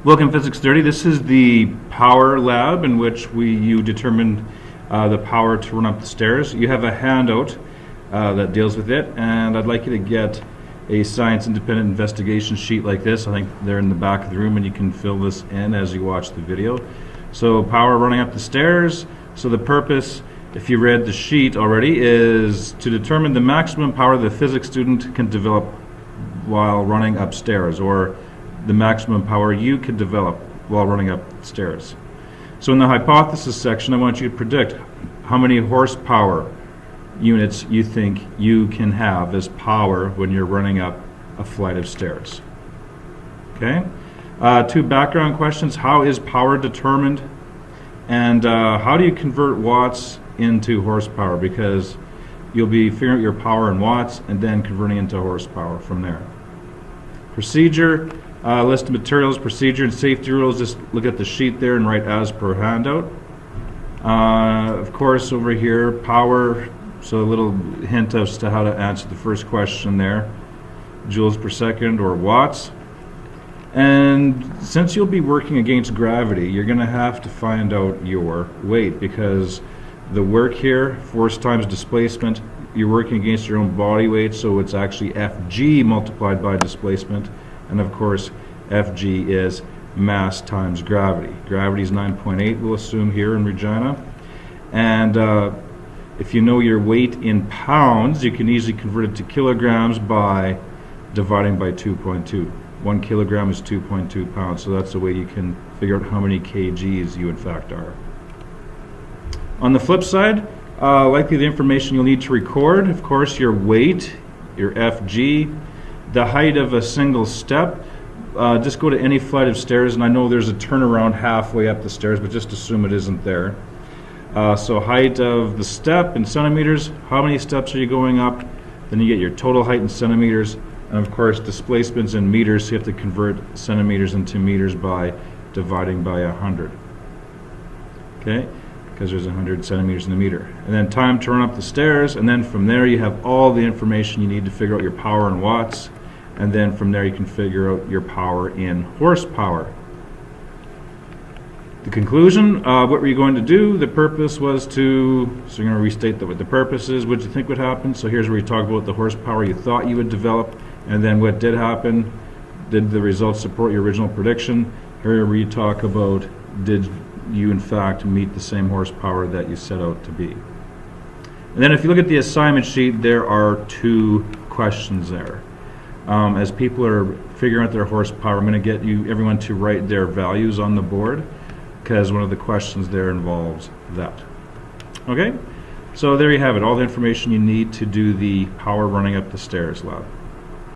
Welcome Physics 30. This is the power lab in which you determined the power to run up the stairs. You have a handout that deals with it, and I'd like you to get a science independent investigation sheet like this. I think they're in the back of the room and you can fill this in as you watch the video. So power running up the stairs. So the purpose, if you read the sheet already, is to determine the maximum power the physics student can develop while running upstairs, or the maximum power you can develop while running up stairs. So in the hypothesis section, I want you to predict how many horsepower units you think you can have as power when you're running up a flight of stairs. Okay? Two background questions. How is power determined? And how do you convert watts into horsepower? Because you'll be figuring out your power in watts and then converting into horsepower from there. Procedure. List of materials, procedure, and safety rules. Just look at the sheet there and write as per handout. Of course, over here, power. So a little hint as to how to answer the first question there. Joules per second or watts. And since you'll be working against gravity, you're going to have to find out your weight, because the work here, force times displacement, you're working against your own body weight, so it's actually Fg multiplied by displacement. And of course, Fg is mass times gravity. Gravity is 9.8, we'll assume here in Regina. And if you know your weight in pounds, you can easily convert it to kilograms by dividing by 2.2. 1 kilogram is 2.2 pounds, so that's the way you can figure out how many kgs you in fact are. On the flip side, likely the information you'll need to record, of course, your weight, your Fg, the height of a single step. Just go to any flight of stairs, and I know there's a turnaround halfway up the stairs, but just assume it isn't there. So height of the step in centimeters, how many steps are you going up? Then you get your total height in centimeters, and of course displacements in meters, so you have to convert centimeters into meters by dividing by 100. Okay? Because there's 100 centimeters in a meter. And then time to run up the stairs, and then from there you have all the information you need to figure out your power in watts, and then from there you can figure out your power in horsepower. The conclusion, what were you going to do? The purpose was to, so you're going to restate what the purpose is, what you think would happen. So here's where you talk about the horsepower you thought you would develop, and then what did happen. Did the results support your original prediction? Here where you talk about, did you in fact meet the same horsepower that you set out to be. And then if you look at the assignment sheet, there are two questions there. As people are figuring out their horsepower, I'm going to get everyone to write their values on the board, because one of the questions there involves that. Okay, so there you have it, all the information you need to do the power running up the stairs lab.